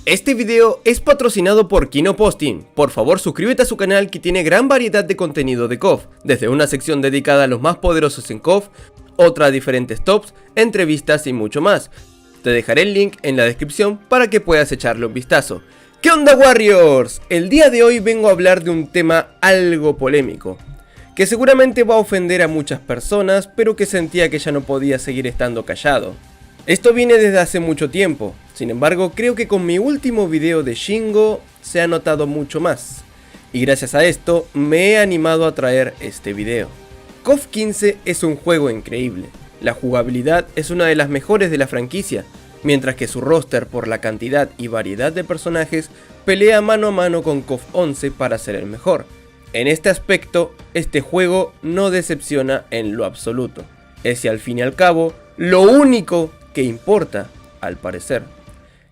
Este video es patrocinado por Kino Posting. Por favor suscríbete a su canal que tiene gran variedad de contenido de KOF, desde una sección dedicada a los más poderosos en KOF, otra a diferentes tops, entrevistas y mucho más. Te dejaré el link en la descripción para que puedas echarle un vistazo. ¿Qué onda, Warriors? El día de hoy vengo a hablar de un tema algo polémico, que seguramente va a ofender a muchas personas, pero que sentía que ya no podía seguir estando callado. Esto viene desde hace mucho tiempo, sin embargo creo que con mi último video de Shingo se ha notado mucho más, y gracias a esto me he animado a traer este video. KOF 15 es un juego increíble, la jugabilidad es una de las mejores de la franquicia, mientras que su roster por la cantidad y variedad de personajes pelea mano a mano con KOF 11 para ser el mejor. En este aspecto, este juego no decepciona en lo absoluto, es al fin y al cabo lo único que importa, al parecer,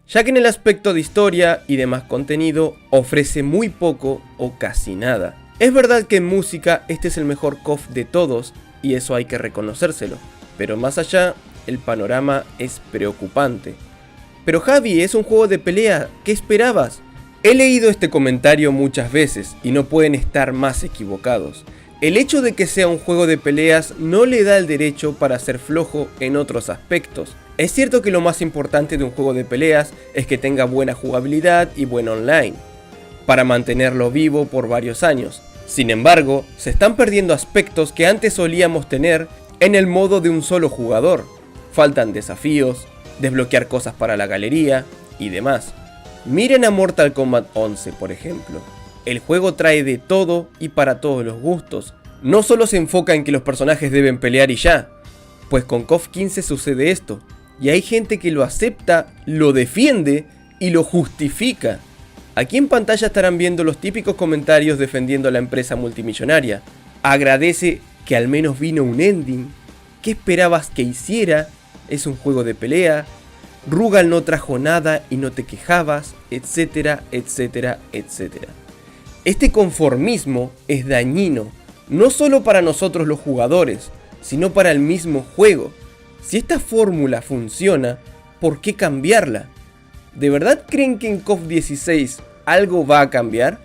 ya que en el aspecto de historia y demás contenido ofrece muy poco o casi nada. Es verdad que en música este es el mejor KOF de todos y eso hay que reconocérselo, pero más allá el panorama es preocupante. Pero Javi, es un juego de pelea, ¿qué esperabas? He leído este comentario muchas veces y no pueden estar más equivocados. El hecho de que sea un juego de peleas no le da el derecho para ser flojo en otros aspectos. Es cierto que lo más importante de un juego de peleas es que tenga buena jugabilidad y buen online, para mantenerlo vivo por varios años. Sin embargo, se están perdiendo aspectos que antes solíamos tener en el modo de un solo jugador. Faltan desafíos, desbloquear cosas para la galería y demás. Miren a Mortal Kombat 11 por ejemplo. El juego trae de todo y para todos los gustos. No solo se enfoca en que los personajes deben pelear y ya, pues con KOF 15 sucede esto. Y hay gente que lo acepta, lo defiende y lo justifica. Aquí en pantalla estarán viendo los típicos comentarios defendiendo a la empresa multimillonaria. Agradece que al menos vino un ending. ¿Qué esperabas que hiciera? Es un juego de pelea. Rugal no trajo nada y no te quejabas, etcétera, etcétera, etcétera. Este conformismo es dañino, no solo para nosotros los jugadores, sino para el mismo juego. Si esta fórmula funciona, ¿por qué cambiarla? ¿De verdad creen que en KOF 16 algo va a cambiar?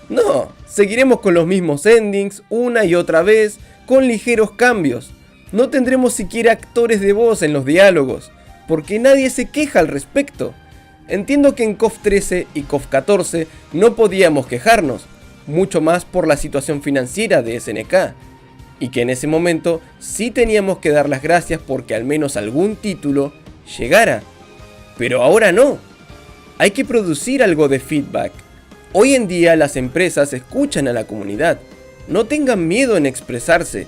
No, seguiremos con los mismos endings una y otra vez, con ligeros cambios. No tendremos siquiera actores de voz en los diálogos, porque nadie se queja al respecto. Entiendo que en KOF 13 y KOF 14 no podíamos quejarnos, mucho más por la situación financiera de SNK. Y que en ese momento sí teníamos que dar las gracias porque al menos algún título llegara. Pero ahora no. Hay que producir algo de feedback. Hoy en día las empresas escuchan a la comunidad. No tengan miedo en expresarse.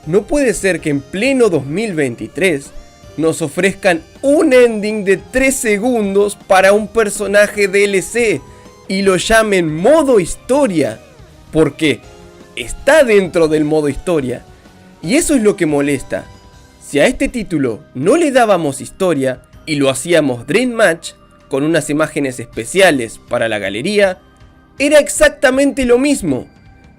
No puede ser que en pleno 2023 nos ofrezcan un ending de 3 segundos para un personaje DLC y lo llamen modo historia. ¿Por qué? Está dentro del modo historia, y eso es lo que molesta. Si a este título no le dábamos historia y lo hacíamos Dream Match con unas imágenes especiales para la galería, era exactamente lo mismo.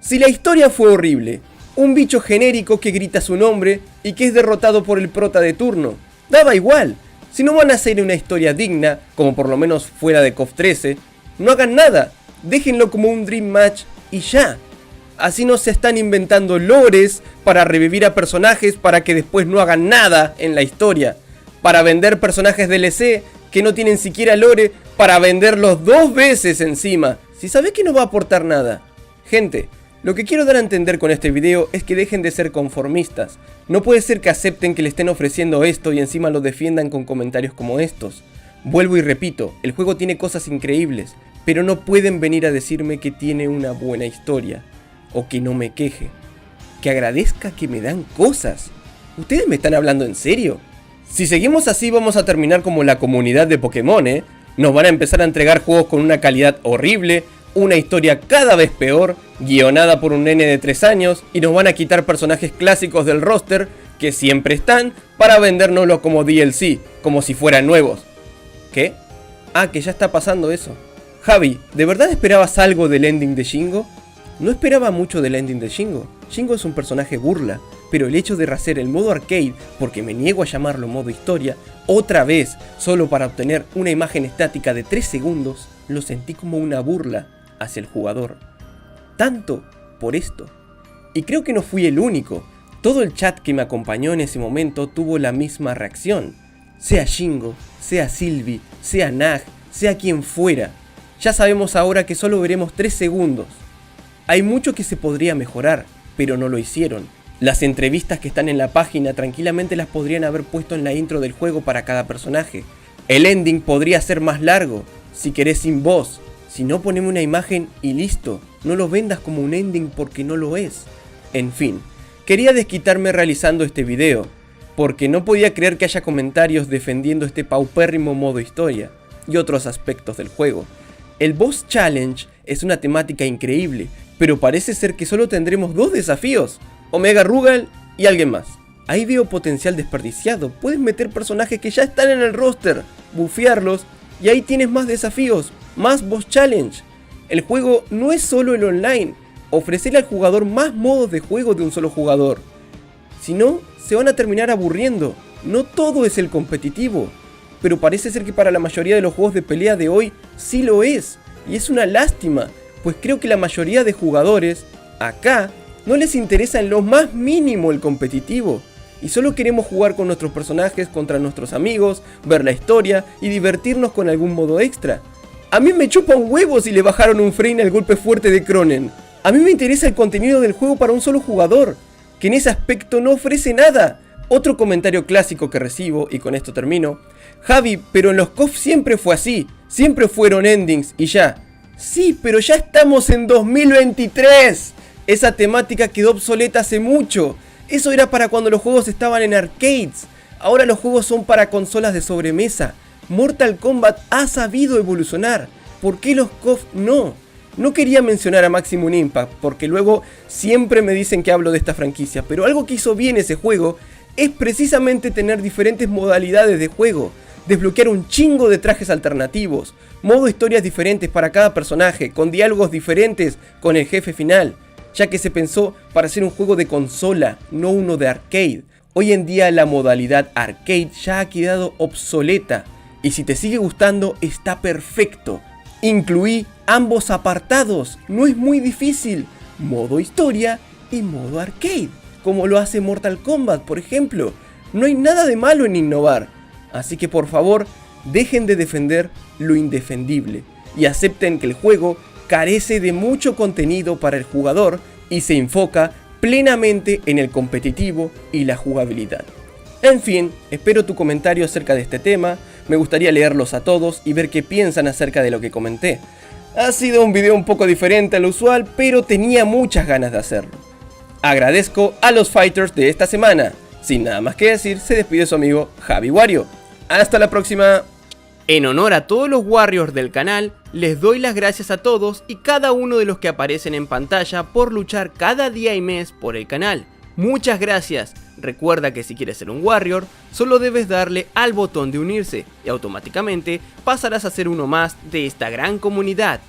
Si la historia fue horrible, un bicho genérico que grita su nombre y que es derrotado por el prota de turno, daba igual. Si no van a hacer una historia digna, como por lo menos fuera de KOF 13, no hagan nada, déjenlo como un Dream Match y ya. Así no se están inventando lores para revivir a personajes para que después no hagan nada en la historia. Para vender personajes DLC que no tienen siquiera lore para venderlos 2 veces encima. Si sabes que no va a aportar nada. Gente, lo que quiero dar a entender con este video es que dejen de ser conformistas. No puede ser que acepten que le estén ofreciendo esto y encima lo defiendan con comentarios como estos. Vuelvo y repito, el juego tiene cosas increíbles, pero no pueden venir a decirme que tiene una buena historia. O que no me queje, que agradezca que me dan cosas. ¿Ustedes me están hablando en serio? Si seguimos así vamos a terminar como la comunidad de Pokémon, ¿eh? Nos van a empezar a entregar juegos con una calidad horrible, una historia cada vez peor, guionada por un nene de 3 años, y nos van a quitar personajes clásicos del roster, que siempre están, para vendérnoslos como DLC, como si fueran nuevos. ¿Qué? Ah, que ya está pasando eso. Javi, ¿de verdad esperabas algo del ending de Shingo? No esperaba mucho del ending de Shingo. Shingo es un personaje burla. pero el hecho de rehacer el modo arcade, porque me niego a llamarlo modo historia, otra vez, solo para obtener una imagen estática de 3 segundos, lo sentí como una burla hacia el jugador. Tanto por esto. Y creo que no fui el único. Todo el chat que me acompañó en ese momento tuvo la misma reacción. Sea Shingo, sea Sylvie, sea Nag, sea quien fuera. Ya sabemos ahora que solo veremos 3 segundos. Hay mucho que se podría mejorar, pero no lo hicieron. Las entrevistas que están en la página tranquilamente las podrían haber puesto en la intro del juego para cada personaje. El ending podría ser más largo, si querés sin voz. Si no, poneme una imagen y listo. No lo vendas como un ending porque no lo es. En fin, quería desquitarme realizando este video, porque no podía creer que haya comentarios defendiendo este paupérrimo modo historia y otros aspectos del juego. El Boss Challenge es una temática increíble, pero parece ser que solo tendremos 2 desafíos, Omega Rugal y alguien más. Ahí veo potencial desperdiciado, puedes meter personajes que ya están en el roster, bufearlos y ahí tienes más desafíos, más Boss Challenge. El juego no es solo el online, ofrecerle al jugador más modos de juego de un solo jugador. Si no, se van a terminar aburriendo, no todo es el competitivo. Pero parece ser que para la mayoría de los juegos de pelea de hoy sí lo es, y es una lástima, pues creo que la mayoría de jugadores, acá, no les interesa en lo más mínimo el competitivo, y solo queremos jugar con nuestros personajes contra nuestros amigos, ver la historia y divertirnos con algún modo extra. A mí me chupa un huevo si le bajaron un frame al golpe fuerte de Cronen. A mí me interesa el contenido del juego para un solo jugador, que en ese aspecto no ofrece nada. Otro comentario clásico que recibo, y con esto termino: Javi, pero en los KOF siempre fue así, siempre fueron endings y ya. Sí, pero ya estamos en 2023. Esa temática quedó obsoleta hace mucho. Eso era para cuando los juegos estaban en arcades. Ahora los juegos son para consolas de sobremesa. Mortal Kombat ha sabido evolucionar. ¿Por qué los KOF no? No quería mencionar a Maximum Impact, porque luego siempre me dicen que hablo de esta franquicia, pero algo que hizo bien ese juego es precisamente tener diferentes modalidades de juego, desbloquear un chingo de trajes alternativos, modo historias diferentes para cada personaje, con diálogos diferentes con el jefe final, ya que se pensó para hacer un juego de consola, no uno de arcade. Hoy en día la modalidad arcade ya ha quedado obsoleta, y si te sigue gustando está perfecto. Incluí ambos apartados, no es muy difícil, modo historia y modo arcade, como lo hace Mortal Kombat, por ejemplo. No hay nada de malo en innovar, así que por favor, dejen de defender lo indefendible y acepten que el juego carece de mucho contenido para el jugador y se enfoca plenamente en el competitivo y la jugabilidad. En fin, espero tu comentario acerca de este tema, me gustaría leerlos a todos y ver qué piensan acerca de lo que comenté. Ha sido un video un poco diferente a lo usual, pero tenía muchas ganas de hacerlo. Agradezco a los fighters de esta semana. Sin nada más que decir, se despide su amigo Javi Wario. Hasta la próxima. En honor a todos los Warriors del canal, les doy las gracias a todos y cada uno de los que aparecen en pantalla por luchar cada día y mes por el canal. Muchas gracias. Recuerda que si quieres ser un Warrior, solo debes darle al botón de unirse y automáticamente pasarás a ser uno más de esta gran comunidad.